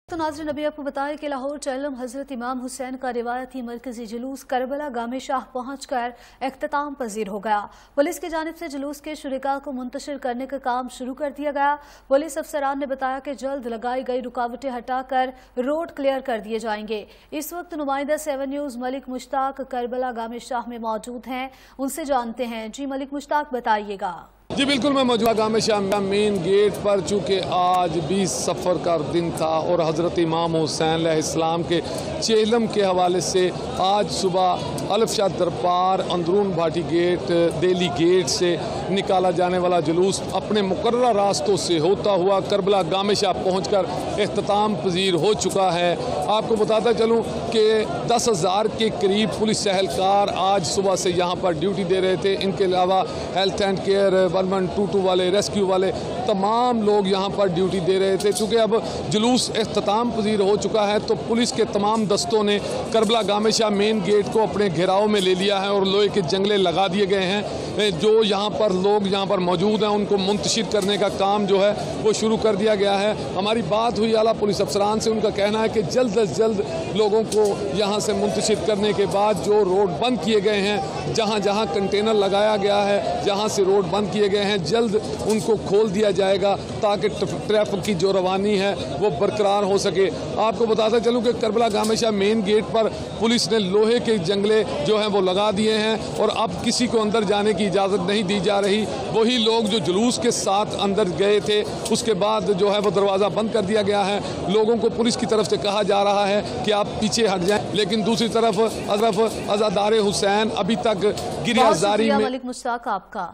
तो नाज़रीन, अभी आपको बताया कि लाहौर चेलम हजरत इमाम हुसैन का रिवायती मरकजी जुलूस करबला गामे शाह पहुंचकर इख्तिताम पजीर हो गया। पुलिस की जानिब से जुलूस के शुरिका को मुंतशिर करने का काम शुरू कर दिया गया। पुलिस अफसरान ने बताया कि जल्द लगाई गई रुकावटें हटाकर रोड क्लियर कर दिए जाएंगे। इस वक्त नुमाइंदा 7 न्यूज़ मलिक मुश्ताक करबला गामे शाह में मौजूद हैं, उनसे जानते हैं। जी मलिक मुश्ताक, बताइएगा। जी बिल्कुल, मैं मौजूद गामे शाह मेन गेट पर, चूँकि आज 20 सफ़र का दिन था और हज़रत इमाम हुसैन अलैहिस्सलाम के चेलम के हवाले से आज सुबह अलफ शाह दरबार अंदरून भाटी गेट दिल्ली गेट से निकाला जाने वाला जुलूस अपने मुकर्रर रास्तों से होता हुआ करबला गामे शाह पहुँचकर इख्तिताम पजीर हो चुका है। आपको बताता चलूँ कि 10,000 के करीब पुलिस एहलकार आज सुबह से यहाँ पर ड्यूटी दे रहे थे। इनके अलावा हेल्थ एंड केयर 1122 वाले, रेस्क्यू वाले, तमाम लोग यहाँ पर ड्यूटी दे रहे थे। चूँकि अब जुलूस इख्तिताम पजीर हो चुका है तो पुलिस के तमाम दस्तों ने करबला गामे शाह मेन गेट को अपने घेराव में ले लिया है और लोहे के जंगले लगा दिए गए हैं। जो यहाँ पर लोग यहाँ पर मौजूद हैं उनको मुंतशिर करने का काम जो है वो शुरू कर दिया गया है। हमारी बात हुई आला पुलिस अफसरान से, उनका कहना है कि जल्द अज जल्द लोगों को यहाँ से मुंतशिर करने के बाद जो रोड बंद किए गए हैं, जहाँ जहाँ कंटेनर लगाया गया है, जहाँ से रोड बंद किए गए हैं, जल्द उनको खोल दिया जाएगा ताकि ट्रैफिक की जो रवानी है वो बरकरार हो सके। आपको बताता चलूँ कि करबला गामे शाह मेन गेट पर पुलिस ने लोहे के जंगले जो हैं वो लगा दिए हैं और अब किसी को अंदर जाने की इजाज़त नहीं दी जा रही। वही लोग जो जुलूस के साथ अंदर गए थे उसके बाद जो है वो दरवाज़ा बंद कर दिया गया है। लोगों को पुलिस की तरफ से कहा जा रहा है कि आप पीछे हट जाएं, लेकिन दूसरी तरफ अज़ादार हुसैन अभी तक गिरफ्तारी में। मलिक मुश्ताक आपका